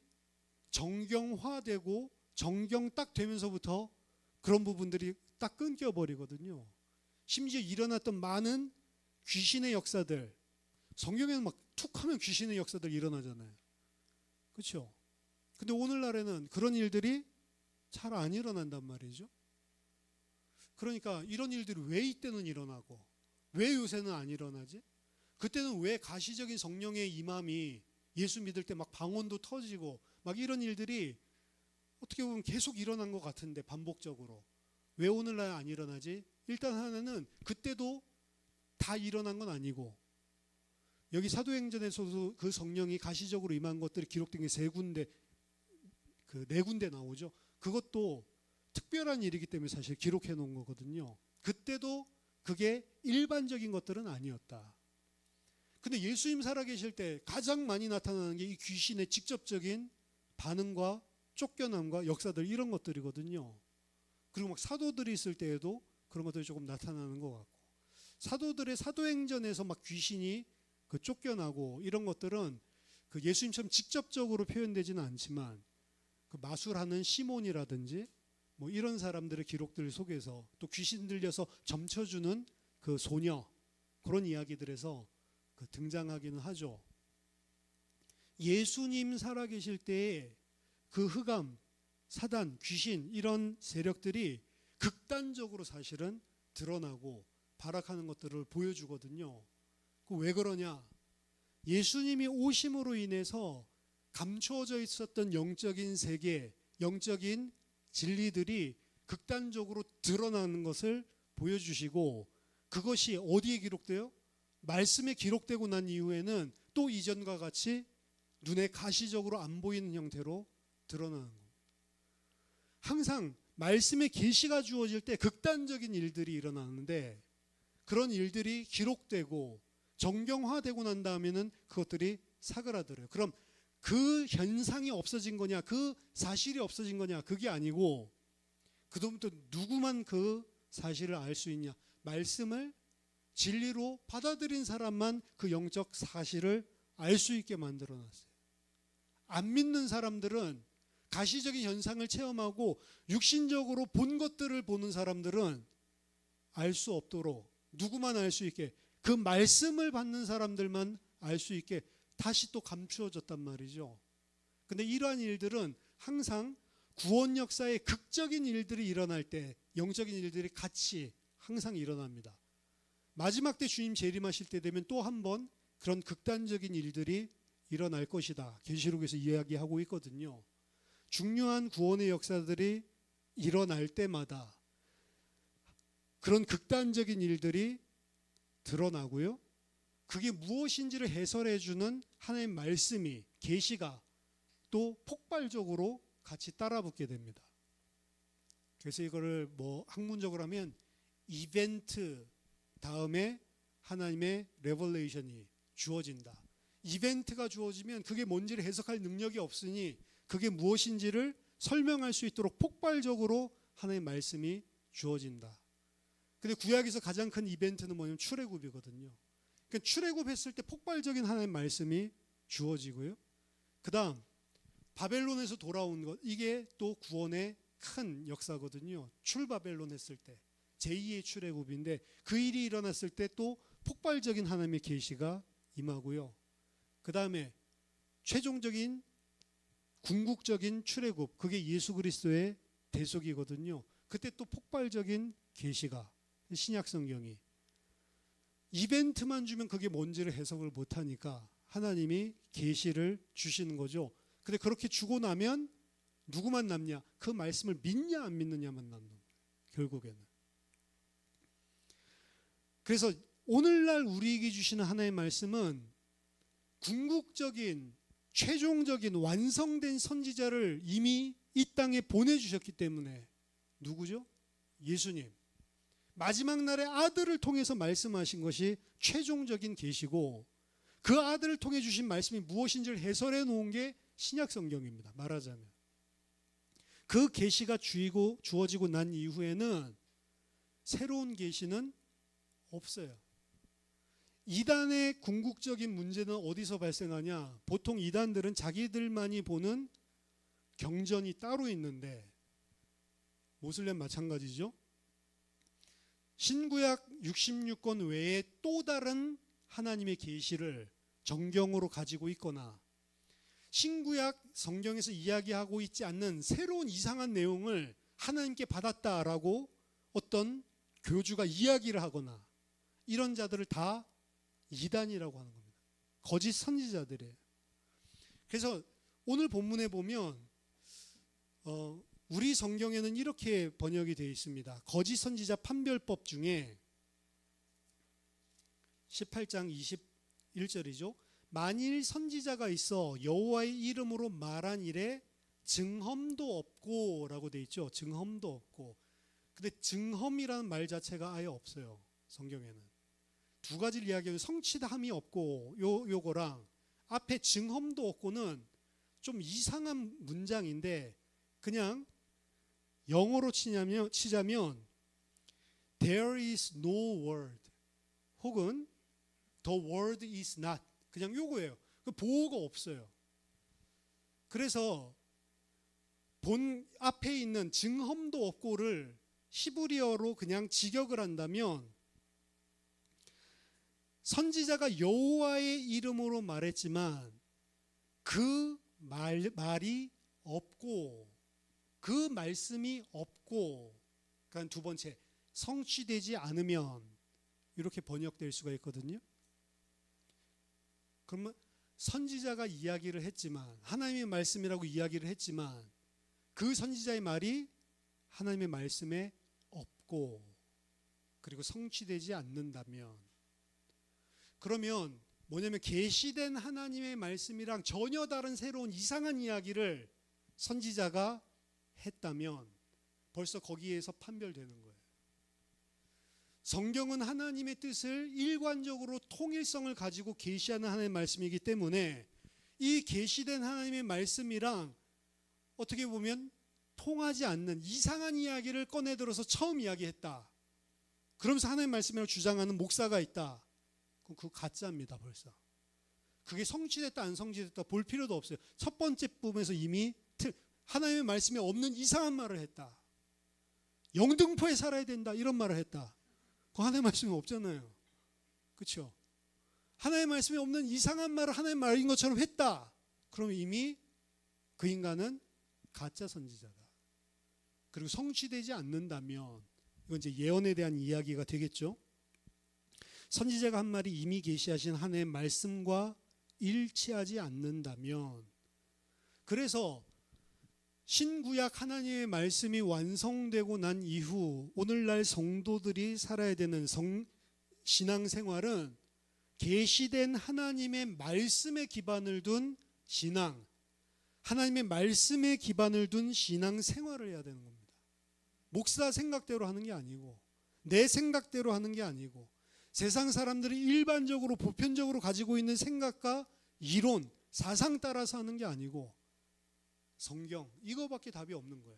정경화되고 정경 딱 되면서부터 그런 부분들이 딱 끊겨버리거든요. 심지어 일어났던 많은 귀신의 역사들, 성경에는 막 툭 하면 귀신의 역사들 일어나잖아요. 그렇죠? 근데 오늘날에는 그런 일들이 잘 안 일어난단 말이죠. 그러니까 이런 일들이 왜 이때는 일어나고 왜 요새는 안 일어나지? 그때는 왜 가시적인 성령의 임함이 예수 믿을 때 막 방언도 터지고 막 이런 일들이 어떻게 보면 계속 일어난 것 같은데, 반복적으로 왜 오늘날 안 일어나지? 일단 하나는 그때도 다 일어난 건 아니고, 여기 사도행전에서도 그 성령이 가시적으로 임한 것들이 기록된 게 세 군데, 그 네 군데 나오죠. 그것도 특별한 일이기 때문에 사실 기록해 놓은 거거든요. 그때도 그게 일반적인 것들은 아니었다. 근데 예수님 살아계실 때 가장 많이 나타나는 게 이 귀신의 직접적인 반응과 쫓겨남과 역사들, 이런 것들이거든요. 그리고 막 사도들이 있을 때에도 그런 것들이 조금 나타나는 것 같고, 사도들의 사도행전에서 막 귀신이 그 쫓겨나고 이런 것들은 그 예수님처럼 직접적으로 표현되지는 않지만, 그 마술하는 시몬이라든지 뭐 이런 사람들의 기록들 속에서, 또 귀신 들려서 점쳐주는 그 소녀, 그런 이야기들에서 그 등장하기는 하죠. 예수님 살아계실 때에 그 흑암, 사단, 귀신, 이런 세력들이 극단적으로 사실은 드러나고 발악하는 것들을 보여주거든요. 그 왜 그러냐? 예수님이 오심으로 인해서 감추어져 있었던 영적인 세계, 영적인 진리들이 극단적으로 드러나는 것을 보여주시고, 그것이 어디에 기록돼요? 말씀에 기록되고 난 이후에는 또 이전과 같이 눈에 가시적으로 안 보이는 형태로 드러나는 겁니다. 항상 말씀의 계시가 주어질 때 극단적인 일들이 일어나는데, 그런 일들이 기록되고 정경화되고 난 다음에는 그것들이 사그라들어요. 그럼 그 현상이 없어진 거냐, 그 사실이 없어진 거냐, 그게 아니고, 그다음부터 누구만 그 사실을 알 수 있냐? 말씀을 진리로 받아들인 사람만 그 영적 사실을 알 수 있게 만들어놨어요. 안 믿는 사람들은, 가시적인 현상을 체험하고 육신적으로 본 것들을 보는 사람들은 알 수 없도록, 누구만 알 수 있게, 그 말씀을 받는 사람들만 알 수 있게 다시 또 감추어졌단 말이죠. 근데 이러한 일들은 항상 구원 역사의 극적인 일들이 일어날 때 영적인 일들이 같이 항상 일어납니다. 마지막 때 주님 재림하실 때 되면 또 한 번 그런 극단적인 일들이 일어날 것이다. 계시록에서 이야기하고 있거든요. 중요한 구원의 역사들이 일어날 때마다 그런 극단적인 일들이 드러나고요. 그게 무엇인지를 해설해 주는 하나님의 말씀이, 계시가 또 폭발적으로 같이 따라붙게 됩니다. 그래서 이거를 뭐 학문적으로 하면 이벤트 다음에 하나님의 레벌레이션이 주어진다. 이벤트가 주어지면 그게 뭔지를 해석할 능력이 없으니 그게 무엇인지를 설명할 수 있도록 폭발적으로 하나님의 말씀이 주어진다. 근데 구약에서 가장 큰 이벤트는 뭐냐면 출애굽이거든요. 그러니까 출애굽했을 때 폭발적인 하나님의 말씀이 주어지고요. 그 다음 바벨론에서 돌아온 것, 이게 또 구원의 큰 역사거든요. 출바벨론 했을 때 제2의 출애굽인데 그 일이 일어났을 때 또 폭발적인 하나님의 계시가 임하고요. 그 다음에 최종적인 궁극적인 출애굽, 그게 예수 그리스도의 대속이거든요. 그때 또 폭발적인 계시가, 신약 성경이 이벤트만 주면 그게 뭔지를 해석을 못하니까 하나님이 계시를 주시는 거죠. 근데 그렇게 주고 나면 누구만 남냐? 그 말씀을 믿냐 안 믿느냐만 남는 거예요. 결국에는. 그래서 오늘날 우리에게 주시는 하나님의 말씀은 궁극적인 최종적인 완성된 선지자를 이미 이 땅에 보내주셨기 때문에 누구죠? 예수님. 마지막 날에 아들을 통해서 말씀하신 것이 최종적인 계시고 그 아들을 통해 주신 말씀이 무엇인지를 해설해 놓은 게 신약 성경입니다. 말하자면 그 계시가 주어지고 난 이후에는 새로운 계시는 없어요. 이단의 궁극적인 문제는 어디서 발생하냐? 보통 이단들은 자기들만이 보는 경전이 따로 있는데 모슬렘 마찬가지죠. 신구약 66권 외에 또 다른 하나님의 계시를 정경으로 가지고 있거나 신구약 성경에서 이야기하고 있지 않는 새로운 이상한 내용을 하나님께 받았다라고 어떤 교주가 이야기를 하거나 이런 자들을 다 이단이라고 하는 겁니다. 거짓 선지자들이에요. 그래서 오늘 본문에 보면 우리 성경에는 이렇게 번역이 되어 있습니다. 거짓 선지자 판별법 중에 18장 21절이죠. 만일 선지자가 있어 여호와의 이름으로 말한 일에 증험도 없고 라고 되어 있죠. 증험도 없고. 근데 증험이라는 말 자체가 아예 없어요. 성경에는. 두 가지를 이야기해요. 성취함이 없고 요거랑 앞에 증험도 없고는 좀 이상한 문장인데 그냥 영어로 치자면 there is no word 혹은 the word is not 그냥 요거예요. 그 보호가 없어요. 그래서 본 앞에 있는 증험도 없고를 히브리어로 그냥 직역을 한다면 선지자가 여호와의 이름으로 말했지만 그 말이 없고 그 말씀이 없고 그러니까 두 번째 성취되지 않으면 이렇게 번역될 수가 있거든요. 그러면 선지자가 이야기를 했지만 하나님의 말씀이라고 이야기를 했지만 그 선지자의 말이 하나님의 말씀에 없고 그리고 성취되지 않는다면 그러면 뭐냐면 계시된 하나님의 말씀이랑 전혀 다른 새로운 이상한 이야기를 선지자가 했다면 벌써 거기에서 판별되는 거예요. 성경은 하나님의 뜻을 일관적으로 통일성을 가지고 계시하는 하나님의 말씀이기 때문에 이 계시된 하나님의 말씀이랑 어떻게 보면 통하지 않는 이상한 이야기를 꺼내들어서 처음 이야기했다. 그러면서 하나님의 말씀이라고 주장하는 목사가 있다. 그럼 그거 가짜입니다. 벌써. 그게 성취됐다 안 성취됐다 볼 필요도 없어요. 첫 번째 부분에서 이미 하나님의 말씀에 없는 이상한 말을 했다. 영등포에 살아야 된다 이런 말을 했다. 그 하나님의 말씀이 없잖아요. 그렇죠? 하나님의 말씀이 없는 이상한 말을 하나님의 말인 것처럼 했다. 그러면 이미 그 인간은 가짜 선지자다. 그리고 성취되지 않는다면 이건 이제 예언에 대한 이야기가 되겠죠. 선지자가 한 말이 이미 계시하신 하나님의 말씀과 일치하지 않는다면, 그래서 신구약 하나님의 말씀이 완성되고 난 이후 오늘날 성도들이 살아야 되는 신앙생활은 계시된 하나님의 말씀에 기반을 둔 신앙, 하나님의 말씀에 기반을 둔 신앙생활을 해야 되는 겁니다. 목사 생각대로 하는 게 아니고, 내 생각대로 하는 게 아니고, 세상 사람들이 일반적으로 보편적으로 가지고 있는 생각과 이론, 사상 따라서 하는 게 아니고 성경, 이거밖에 답이 없는 거예요.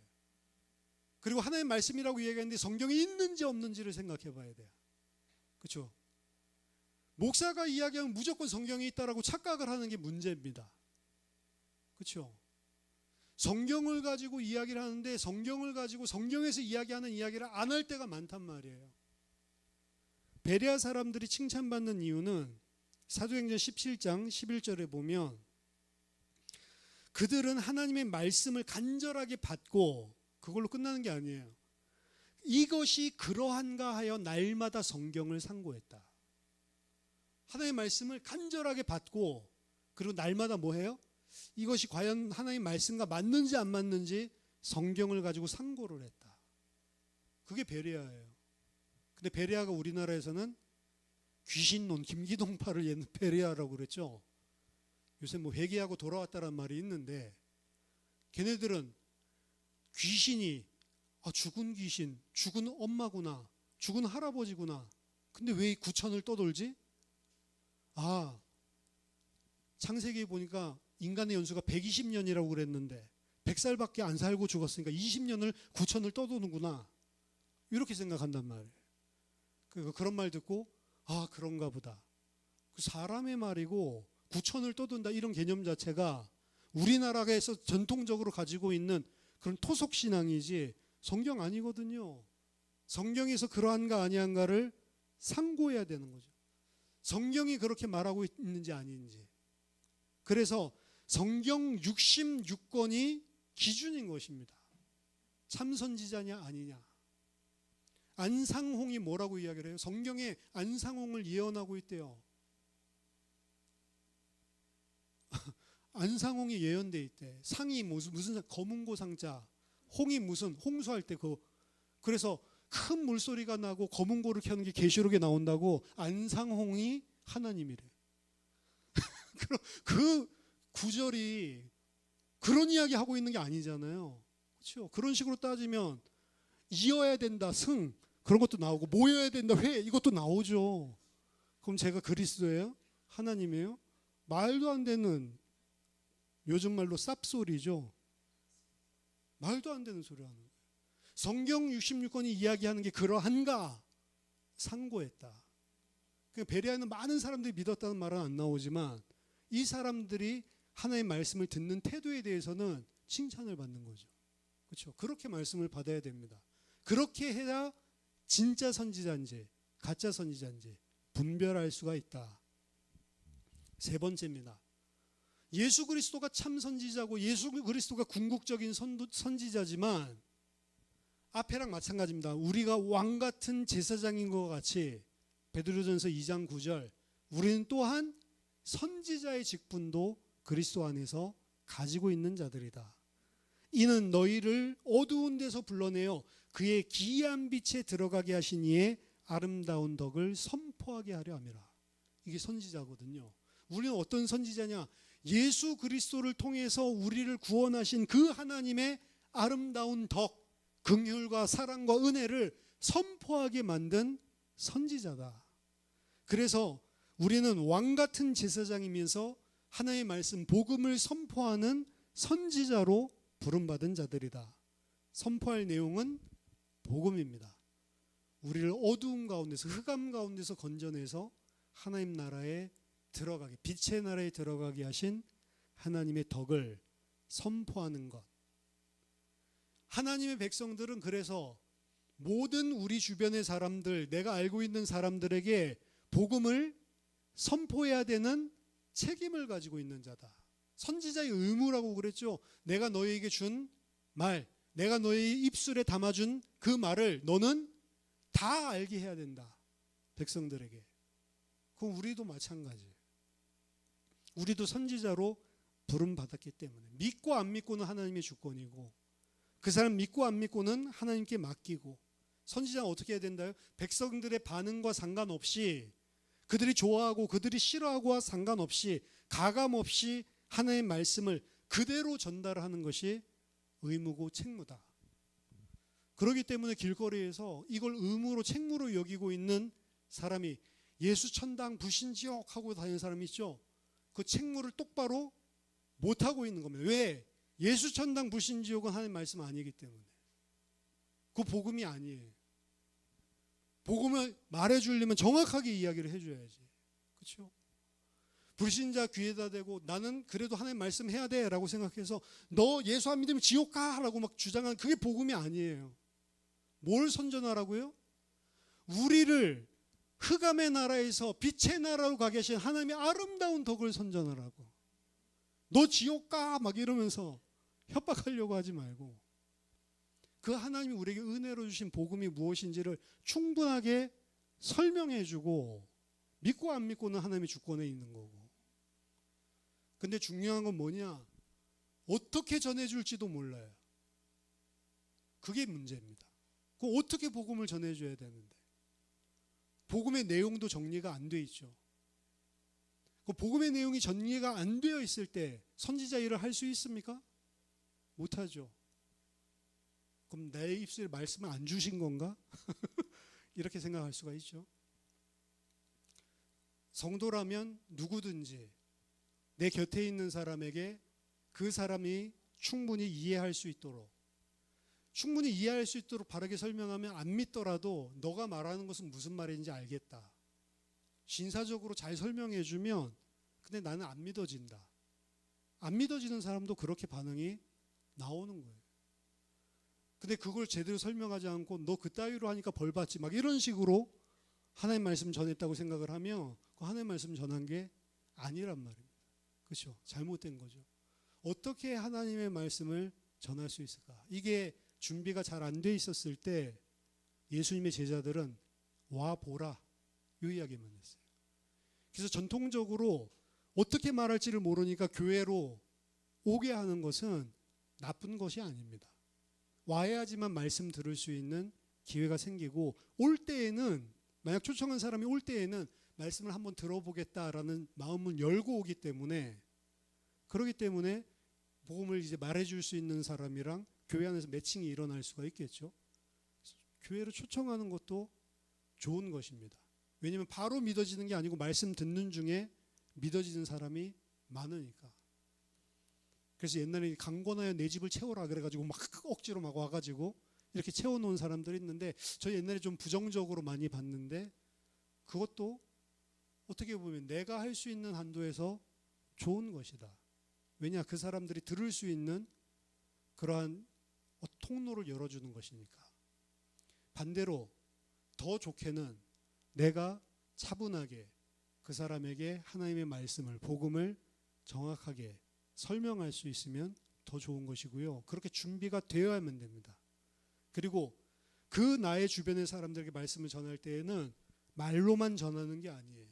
그리고 하나님의 말씀이라고 이야기하는데 성경이 있는지 없는지를 생각해 봐야 돼요. 그렇죠? 목사가 이야기하면 무조건 성경이 있다라고 착각을 하는 게 문제입니다. 그렇죠? 성경을 가지고 이야기를 하는데 성경을 가지고 성경에서 이야기하는 이야기를 안 할 때가 많단 말이에요. 베레아 사람들이 칭찬받는 이유는 사도행전 17장 11절에 보면 그들은 하나님의 말씀을 간절하게 받고 그걸로 끝나는 게 아니에요. 이것이 그러한가 하여 날마다 성경을 상고했다. 하나님의 말씀을 간절하게 받고 그리고 날마다 뭐 해요? 이것이 과연 하나님의 말씀과 맞는지 안 맞는지 성경을 가지고 상고를 했다. 그게 베레아예요. 근데 베레아가 우리나라에서는 귀신론, 김기동파를 옛날 베레아라고 그랬죠. 요새 뭐 회개하고 돌아왔다는 말이 있는데 걔네들은 귀신이 죽은 귀신, 죽은 엄마구나, 죽은 할아버지구나. 근데 왜 이 구천을 떠돌지? 창세기에 보니까 인간의 연수가 120년이라고 그랬는데 100살밖에 안 살고 죽었으니까 20년을 구천을 떠도는구나. 이렇게 생각한단 말이에요. 그런 말 듣고 그런가 보다. 사람의 말이고 구천을 떠돈다 이런 개념 자체가 우리나라에서 전통적으로 가지고 있는 그런 토속신앙이지 성경 아니거든요. 성경에서 그러한가 아니한가를 상고해야 되는 거죠. 성경이 그렇게 말하고 있는지 아닌지. 그래서 성경 66권이 기준인 것입니다. 참선지자냐 아니냐. 안상홍이 뭐라고 이야기를 해요? 성경에 안상홍을 예언하고 있대요. 안상홍이 예언돼 있대. 상이 무슨 검은고 상자, 홍이 무슨 홍수할 때 그래서 큰 물소리가 나고 검은고를 켜는 게 계시록에 나온다고 안상홍이 하나님이래. 그 구절이 그런 이야기 하고 있는 게 아니잖아요. 그렇죠? 그런 식으로 따지면 이어야 된다, 승 그런 것도 나오고 모여야 된다, 회 이것도 나오죠. 그럼 제가 그리스도예요? 하나님이에요? 말도 안 되는, 요즘 말로 쌉소리죠. 말도 안 되는 소리 하는 거예요. 성경 66권이 이야기하는 게 그러한가? 상고했다. 베레아는 많은 사람들이 믿었다는 말은 안 나오지만 이 사람들이 하나님의 말씀을 듣는 태도에 대해서는 칭찬을 받는 거죠. 그렇죠? 그렇게 말씀을 받아야 됩니다. 그렇게 해야 진짜 선지자인지 가짜 선지자인지 분별할 수가 있다. 세 번째입니다. 예수 그리스도가 참 선지자고 예수 그리스도가 궁극적인 선지자지만 앞에랑 마찬가지입니다. 우리가 왕 같은 제사장인 것 같이 베드로전서 2장 9절 우리는 또한 선지자의 직분도 그리스도 안에서 가지고 있는 자들이다. 이는 너희를 어두운 데서 불러내어 그의 기이한 빛에 들어가게 하신 이의 아름다운 덕을 선포하게 하려 함이라. 이게 선지자거든요. 우리는 어떤 선지자냐? 예수 그리스도를 통해서 우리를 구원하신 그 하나님의 아름다운 덕, 긍휼과 사랑과 은혜를 선포하게 만든 선지자다. 그래서 우리는 왕 같은 제사장이면서 하나님의 말씀, 복음을 선포하는 선지자로 부름받은 자들이다. 선포할 내용은 복음입니다. 우리를 어두운 가운데서, 흑암 가운데서 건져내서 하나님 나라에 들어가게, 빛의 나라에 들어가게 하신 하나님의 덕을 선포하는 것. 하나님의 백성들은 그래서 모든 우리 주변의 사람들, 내가 알고 있는 사람들에게 복음을 선포해야 되는 책임을 가지고 있는 자다. 선지자의 의무라고 그랬죠. 내가 너희에게 준 말, 내가 너희 입술에 담아준 그 말을 너는 다 알게 해야 된다. 백성들에게. 그럼 우리도 마찬가지예요. 우리도 선지자로 부름 받았기 때문에 믿고 안 믿고는 하나님의 주권이고 그 사람 믿고 안 믿고는 하나님께 맡기고 선지자는 어떻게 해야 된다요? 백성들의 반응과 상관없이 그들이 좋아하고 그들이 싫어하고와 상관없이 가감없이 하나님의 말씀을 그대로 전달하는 것이 의무고 책무다. 그렇기 때문에 길거리에서 이걸 의무로 책무로 여기고 있는 사람이 예수 천당 불신지옥 하고 다니는 사람이 있죠. 그 책무를 똑바로 못하고 있는 겁니다. 왜? 예수 천당 불신지옥은 하나님 말씀 아니기 때문에. 그 복음이 아니에요. 복음을 말해주려면 정확하게 이야기를 해줘야지. 그렇죠? 불신자 귀에다 대고 나는 그래도 하나님 말씀 해야 돼 라고 생각해서 너 예수 안 믿으면 지옥 가 라고 막 주장하는 그게 복음이 아니에요. 뭘 선전하라고요? 우리를 흑암의 나라에서 빛의 나라로 가 계신 하나님의 아름다운 덕을 선전하라고. 너 지옥 가 막 이러면서 협박하려고 하지 말고 그 하나님이 우리에게 은혜로 주신 복음이 무엇인지를 충분하게 설명해주고 믿고 안 믿고는 하나님의 주권에 있는 거고. 근데 중요한 건 뭐냐? 어떻게 전해줄지도 몰라요. 그게 문제입니다. 그 어떻게 복음을 전해줘야 되는데 복음의 내용도 정리가 안 돼 있죠. 그 복음의 내용이 정리가 안 되어 있을 때 선지자 일을 할 수 있습니까? 못하죠. 그럼 내 입술에 말씀을 안 주신 건가? 이렇게 생각할 수가 있죠. 성도라면 누구든지 내 곁에 있는 사람에게 그 사람이 충분히 이해할 수 있도록 바르게 설명하면 안 믿더라도 너가 말하는 것은 무슨 말인지 알겠다. 신사적으로 잘 설명해 주면 근데 나는 안 믿어진다. 안 믿어지는 사람도 그렇게 반응이 나오는 거예요. 근데 그걸 제대로 설명하지 않고 너 그따위로 하니까 벌 받지 막 이런 식으로 하나님 말씀 전했다고 생각을 하면 그 하나님 말씀 전한 게 아니란 말입니다. 그렇죠? 잘못된 거죠. 어떻게 하나님의 말씀을 전할 수 있을까? 이게 준비가 잘 안 돼 있었을 때 예수님의 제자들은 와 보라 이 이야기만 했어요. 그래서 전통적으로 어떻게 말할지를 모르니까 교회로 오게 하는 것은 나쁜 것이 아닙니다. 와야지만 말씀 들을 수 있는 기회가 생기고 올 때에는 만약 초청한 사람이 올 때에는 말씀을 한번 들어보겠다라는 마음을 열고 오기 때문에 그렇기 때문에 복음을 이제 말해줄 수 있는 사람이랑 교회 안에서 매칭이 일어날 수가 있겠죠. 교회로 초청하는 것도 좋은 것입니다. 왜냐하면 바로 믿어지는 게 아니고 말씀 듣는 중에 믿어지는 사람이 많으니까. 그래서 옛날에 강권하여 내 집을 채워라 그래가지고 막 억지로 막 와가지고 이렇게 채워놓은 사람들이 있는데 저 옛날에 좀 부정적으로 많이 봤는데 그것도 어떻게 보면 내가 할 수 있는 한도에서 좋은 것이다. 왜냐 그 사람들이 들을 수 있는 그러한 통로를 열어주는 것이니까. 반대로 더 좋게는 내가 차분하게 그 사람에게 하나님의 말씀을 복음을 정확하게 설명할 수 있으면 더 좋은 것이고요. 그렇게 준비가 되어야만 됩니다. 그리고 그 나의 주변의 사람들에게 말씀을 전할 때에는 말로만 전하는 게 아니에요.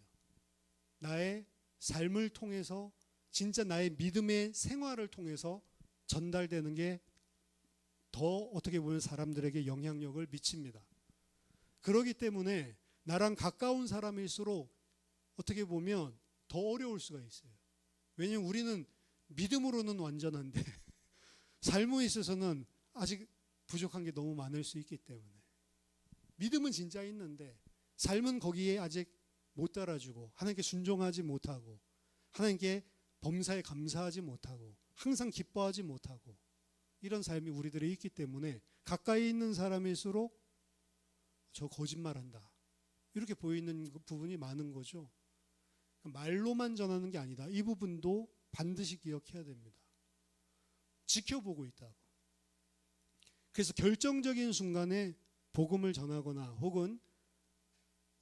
나의 삶을 통해서 진짜 나의 믿음의 생활을 통해서 전달되는 게 더 어떻게 보면 사람들에게 영향력을 미칩니다. 그렇기 때문에 나랑 가까운 사람일수록 어떻게 보면 더 어려울 수가 있어요. 왜냐하면 우리는 믿음으로는 완전한데 삶에 있어서는 아직 부족한 게 너무 많을 수 있기 때문에 믿음은 진짜 있는데 삶은 거기에 아직 못 따라주고 하나님께 순종하지 못하고 하나님께 범사에 감사하지 못하고 항상 기뻐하지 못하고 이런 삶이 우리들이 있기 때문에 가까이 있는 사람일수록 저 거짓말한다 이렇게 보이는 부분이 많은 거죠. 말로만 전하는 게 아니다. 이 부분도 반드시 기억해야 됩니다. 지켜보고 있다고. 그래서 결정적인 순간에 복음을 전하거나 혹은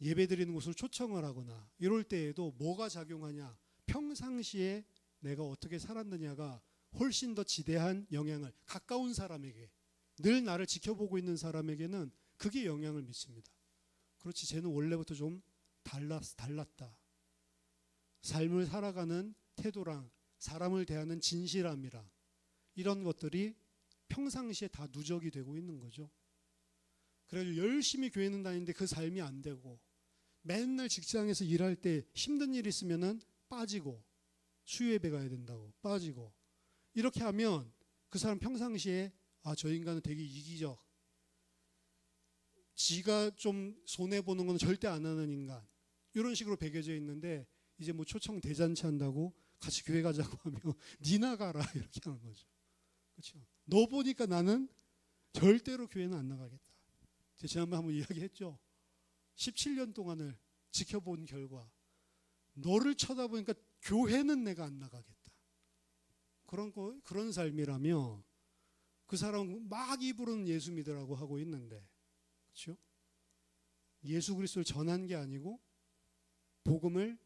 예배드리는 곳을 초청을 하거나 이럴 때에도 뭐가 작용하냐, 평상시에 내가 어떻게 살았느냐가 훨씬 더 지대한 영향을 가까운 사람에게 늘 나를 지켜보고 있는 사람에게는 그게 영향을 미칩니다. 그렇지 쟤는 원래부터 좀 달랐다. 삶을 살아가는 태도랑 사람을 대하는 진실함이랑 이런 것들이 평상시에 다 누적이 되고 있는 거죠. 그래서 열심히 교회는 다니는데 그 삶이 안 되고 맨날 직장에서 일할 때 힘든 일 있으면은 빠지고 수요 예배 가야 된다고 빠지고 이렇게 하면 그 사람 평상시에 저 인간은 되게 이기적, 지가 좀 손해보는 건 절대 안 하는 인간 이런 식으로 배겨져 있는데 이제 뭐 초청 대잔치 한다고 같이 교회 가자고 하면 니나 가라 이렇게 하는 거죠. 그렇죠? 너 보니까 나는 절대로 교회는 안 나가겠다. 제가 지난번에 한번 이야기했죠. 17년 동안을 지켜본 결과 너를 쳐다보니까 교회는 내가 안 나가겠다. 그런 삶이라며 그 사람은 막 입으로는 예수 믿으라고 하고 있는데 그렇죠? 예수 그리스도를 전한 게 아니고 복음을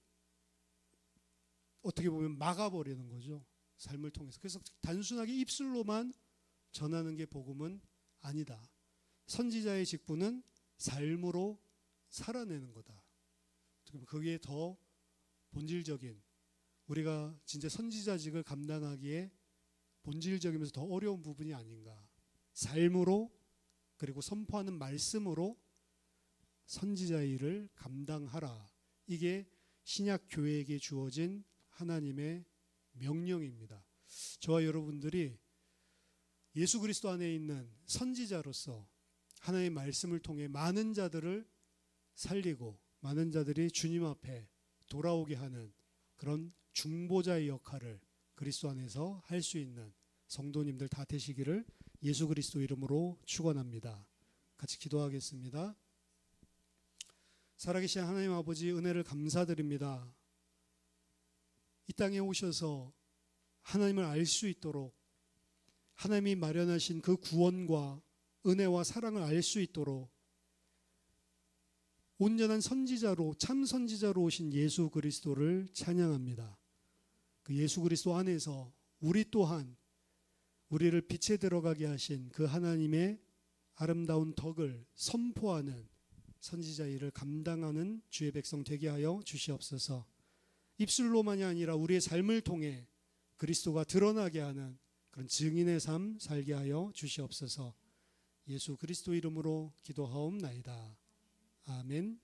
어떻게 보면 막아버리는 거죠. 삶을 통해서. 그래서 단순하게 입술로만 전하는 게 복음은 아니다. 선지자의 직분은 삶으로 살아내는 거다. 그게 더 본질적인, 우리가 진짜 선지자직을 감당하기에 본질적이면서 더 어려운 부분이 아닌가. 삶으로 그리고 선포하는 말씀으로 선지자의 일을 감당하라. 이게 신약 교회에게 주어진 하나님의 명령입니다. 저와 여러분들이 예수 그리스도 안에 있는 선지자로서 하나님의 말씀을 통해 많은 자들을 살리고 많은 자들이 주님 앞에 돌아오게 하는 그런 중보자의 역할을 그리스도 안에서 할 수 있는 성도님들 다 되시기를 예수 그리스도 이름으로 축원합니다. 같이 기도하겠습니다. 살아계신 하나님 아버지, 은혜를 감사드립니다. 이 땅에 오셔서 하나님을 알 수 있도록 하나님이 마련하신 그 구원과 은혜와 사랑을 알 수 있도록 온전한 선지자로, 참 선지자로 오신 예수 그리스도를 찬양합니다. 그 예수 그리스도 안에서 우리 또한 우리를 빛에 들어가게 하신 그 하나님의 아름다운 덕을 선포하는 선지자 일을 감당하는 주의 백성 되게 하여 주시옵소서. 입술로만이 아니라 우리의 삶을 통해 그리스도가 드러나게 하는 그런 증인의 삶 살게 하여 주시옵소서. 예수 그리스도 이름으로 기도하옵나이다. 아멘.